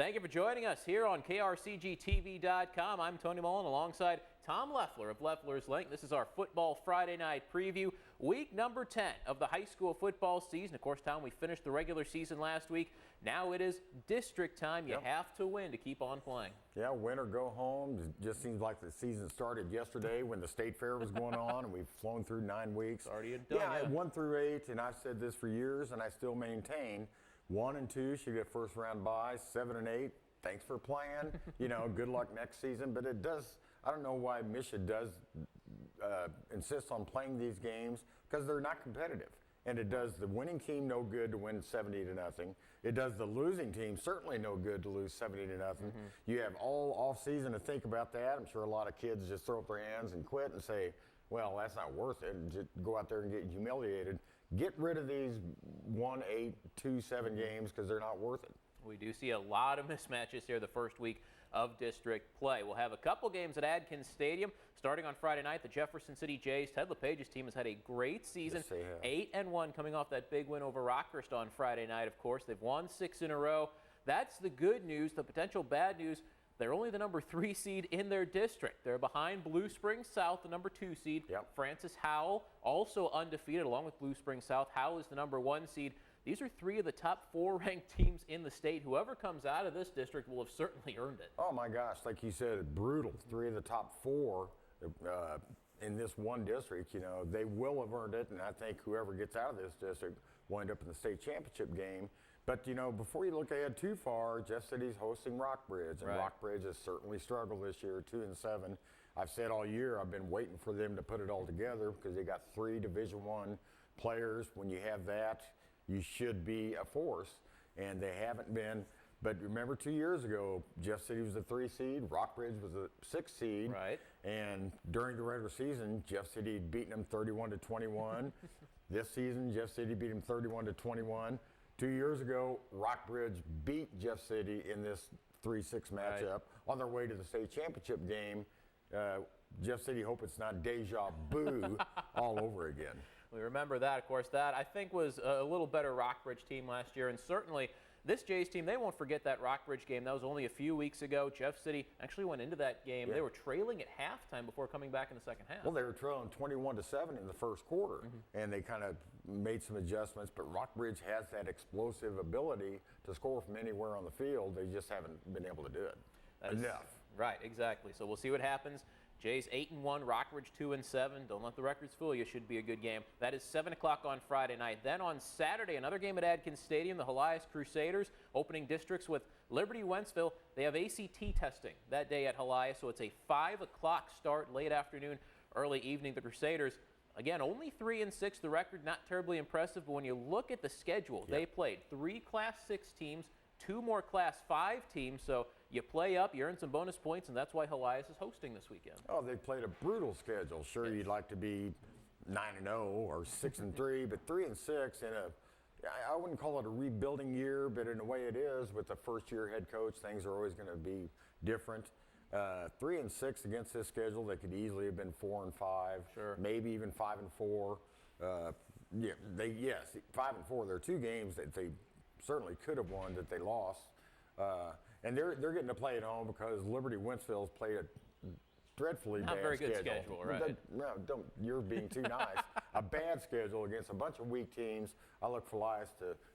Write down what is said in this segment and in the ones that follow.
Thank you for joining us here on KRCGTV.com. I'm Tony Mullen alongside Tom Loeffler of Loeffler's Link. This is our Football Friday Night Preview, week number 10 of the high school football season. Of course, Tom, we finished the regular season last week. Now it is district time. You have to win to keep on playing. Yeah, win or go home. It just seems like the season started yesterday when the state fair was going on, and we've flown through 9 weeks. Already done, 1 through 8, and I've said this for years, and I still maintain 1 and 2 should get first round buys. 7 and 8, thanks for playing. Good luck next season. But it does, I don't know why Michigan does insist on playing these games, because they're not competitive. And it does the winning team no good to win 70-0. It does the losing team certainly no good to lose 70-0. You have all off season to think about that. I'm sure a lot of kids just throw up their hands and quit and say, well, that's not worth it, and just go out there and get humiliated. Get rid of these 1-8, 2-7 games, because they're not worth it. We do see a lot of mismatches here the first week of district play. We'll have a couple games at Adkins Stadium. Starting on Friday night, the Jefferson City Jays, Ted LePage's team, has had a great season. Yes, 8-1 coming off that big win over Rockhurst on Friday night, of course. They've won 6 in a row. That's the good news. The potential bad news, they're only the number 3 seed in their district. They're behind Blue Springs South, the number 2 seed. Francis Howell, also undefeated, along with Blue Springs South. Howell is the number 1 seed. These are 3 of the top 4 ranked teams in the state. Whoever comes out of this district will have certainly earned it. Oh my gosh, like you said, brutal. 3 of the top 4 in this one district, they will have earned it, and I think whoever gets out of this district will end up in the state championship game. But, before you look ahead too far, Jeff City's hosting Rockbridge, and Rockbridge has certainly struggled this year, 2-7. I've said all year I've been waiting for them to put it all together, because they got 3 Division I players. When you have that, you should be a force, and they haven't been. But remember 2 years ago, Jeff City was a 3 seed, Rockbridge was a 6 seed. And during the regular season, Jeff City had beaten them 31-21. This season, Jeff City beat them 31-21. 2 years ago, Rockbridge beat Jeff City in this 3-6 matchup on their way to the state championship game. Jeff City hope it's not deja vu all over again. We remember that, of course. That, I think, was a little better Rockbridge team last year, and certainly this Jays team, they won't forget that Rockbridge game. That was only a few weeks ago. Jeff City actually went into that game. They were trailing at halftime before coming back in the second half. Well, they were trailing 21-7 in the first quarter, and they kind of made some adjustments. But Rockbridge has that explosive ability to score from anywhere on the field. They just haven't been able to do it enough. Right, exactly. So we'll see what happens. Jays 8-1, Rockbridge 2-7. Don't let the records fool you. Should be a good game. That is 7 o'clock on Friday night. Then on Saturday, another game at Adkins Stadium. The Helias Crusaders opening districts with Liberty Wentzville. They have ACT testing that day at Helias, so it's a 5 o'clock start, late afternoon, early evening. The Crusaders, again, only 3-6. The record not terribly impressive, but when you look at the schedule, they played 3 Class 6 teams, 2 more Class 5 teams, so you play up, you earn some bonus points, and that's why Helias is hosting this weekend. Oh, they played a brutal schedule. Sure, you'd like to be 9-0 or 6-3, but 3-6 in a, I wouldn't call it a rebuilding year, but in a way it is. With the first-year head coach, things are always going to be different. 3-6 against this schedule, they could easily have been 4-5, maybe even 5-4. 5-4. There are 2 games that they certainly could have won that they lost. And they're getting to play at home because Liberty Wentzville's played a dreadfully not bad very schedule. Good schedule, right? No, you're being too nice. A bad schedule against a bunch of weak teams. I look for Helias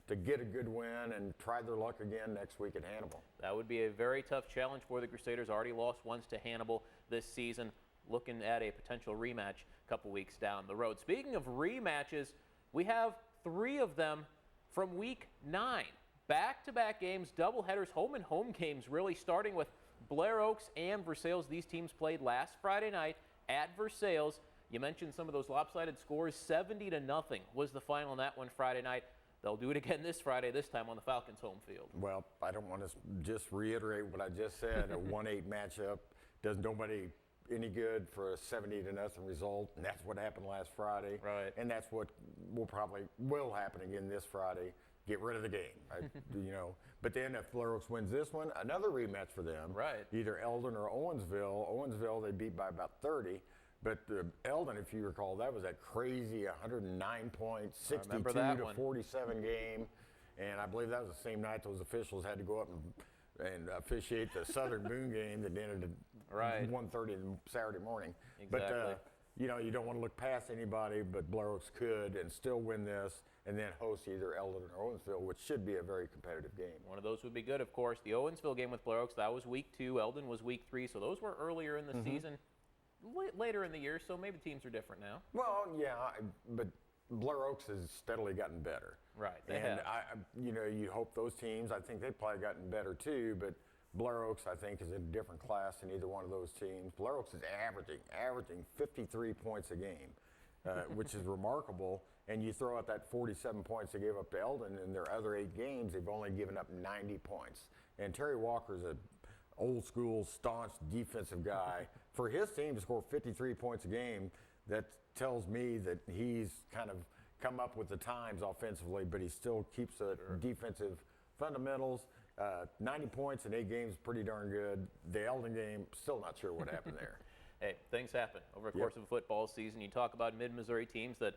to get a good win and try their luck again next week at Hannibal. That would be a very tough challenge for the Crusaders. Already lost once to Hannibal this season. Looking at a potential rematch a couple weeks down the road. Speaking of rematches, we have 3 of them from week 9. Back-to-back games, doubleheaders, home and home games, really starting with Blair Oaks and Versailles. These teams played last Friday night at Versailles. You mentioned some of those lopsided scores. 70-0 was the final in that one Friday night. They'll do it again this Friday, this time on the Falcons' home field. Well, I don't want to just reiterate what I just said. A 1-8 matchup does nobody any good for a 70-0 result, and that's what happened last Friday. And that's what will happen again this Friday. Get rid of the game, But then if Blair Oaks wins this one, another rematch for them. Either Eldon or Owensville. Owensville they beat by about 30. But Eldon, if you recall, that was that crazy 109-point, 62-47 game. And I believe that was the same night those officials had to go up and and officiate the Southern Boone game that ended at 1:30 Saturday morning. Exactly. But you know, you don't want to look past anybody, but Blair Oaks could and still win this, and then host either Eldon or Owensville, which should be a very competitive game. One of those would be good, of course. The Owensville game with Blair Oaks, that was week 2. Eldon was week 3, so those were earlier in the season, later in the year, so maybe teams are different now. Well, yeah, but Blair Oaks has steadily gotten better. Right, they and have. you know, you hope those teams, I think they've probably gotten better too, but Blair Oaks, I think, is in a different class than either one of those teams. Blair Oaks is averaging 53 points a game, which is remarkable. And you throw out that 47 points they gave up to Eldon in their other 8 games, they've only given up 90 points. And Terry Walker's an old school, staunch defensive guy. For his team to score 53 points a game, that tells me that he's kind of come up with the times offensively, but he still keeps the defensive fundamentals. 90 points in 8 games is pretty darn good. The Eldon game, still not sure what happened there. Hey, things happen over the course of a football season. You talk about mid-Missouri teams that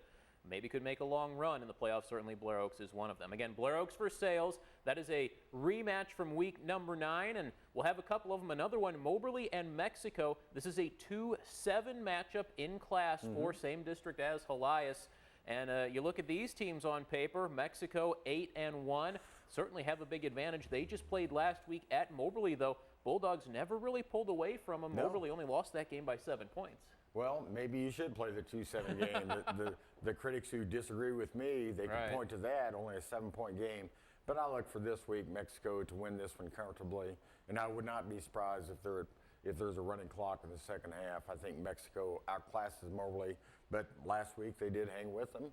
maybe could make a long run in the playoffs. Certainly Blair Oaks is one of them. Again, Blair Oaks Versailles. That is a rematch from week number 9, and we'll have a couple of them. Another one, Moberly and Mexico. This is a 2-7 matchup in Class 4, same district as Helias. And you look at these teams on paper, Mexico 8-1, certainly have a big advantage. They just played last week at Moberly, though. Bulldogs never really pulled away from them. No. Moberly only lost that game by 7 points. Well, maybe you should play the 2-7 game. the critics who disagree with me, they can point to that, only a 7-point game. But I look for this week, Mexico to win this one comfortably. And I would not be surprised if there's a running clock in the second half. I think Mexico outclasses Moberly. But last week they did hang with them.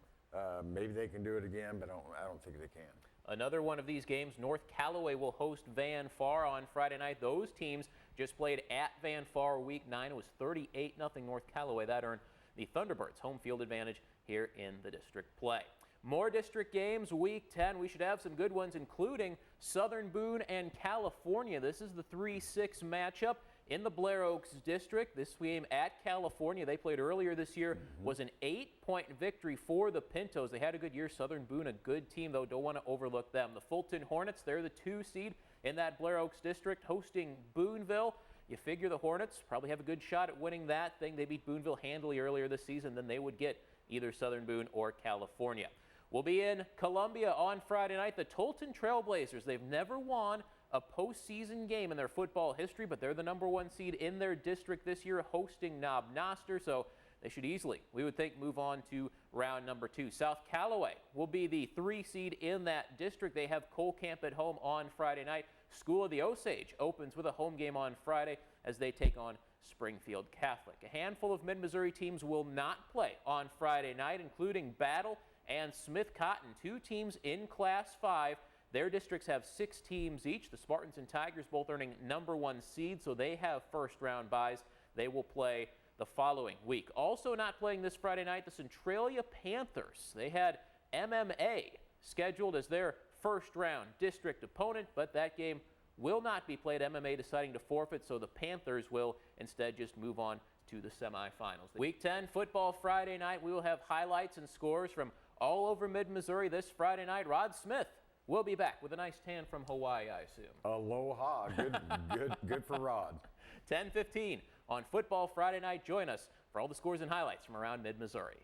Maybe they can do it again, but I don't think they can. Another one of these games, North Callaway will host Van Far on Friday night. Those teams just played at Van Far week 9. It was 38-0 North Callaway. That earned the Thunderbirds home field advantage here in the district play. More district games, week 10. We should have some good ones, including Southern Boone and California. This is the 3-6 matchup in the Blair Oaks district. This game at California, they played earlier this year, was an 8-point victory for the Pintos. They had a good year. Southern Boone, a good team, though. Don't want to overlook them. The Fulton Hornets, they're the 2 seed in that Blair Oaks district, hosting Booneville. You figure the Hornets probably have a good shot at winning that thing. They beat Booneville handily earlier this season. Then they would get either Southern Boone or California. We'll be in Columbia on Friday night. The Tolton Trailblazers, they've never won a postseason game in their football history, but they're the #1 seed in their district this year, hosting Knob Noster, so they should easily, we would think, move on to round number 2. South Callaway will be the 3 seed in that district. They have Cole Camp at home on Friday night. School of the Osage opens with a home game on Friday as they take on Springfield Catholic. A handful of mid-Missouri teams will not play on Friday night, including Battle and Smith Cotton, 2 teams in Class 5. Their districts have 6 teams each. The Spartans and Tigers both earning #1 seed, so they have first-round byes. They will play the following week. Also not playing this Friday night, the Centralia Panthers. They had MMA scheduled as their first-round district opponent, but that game will not be played. MMA deciding to forfeit, so the Panthers will instead just move on to the semifinals. Week 10 football Friday night. We will have highlights and scores from all over mid-Missouri this Friday night. Rod Smith will be back with a nice tan from Hawaii, I assume. Aloha. Good for Rod. 10:15 on Football Friday night. Join us for all the scores and highlights from around mid-Missouri.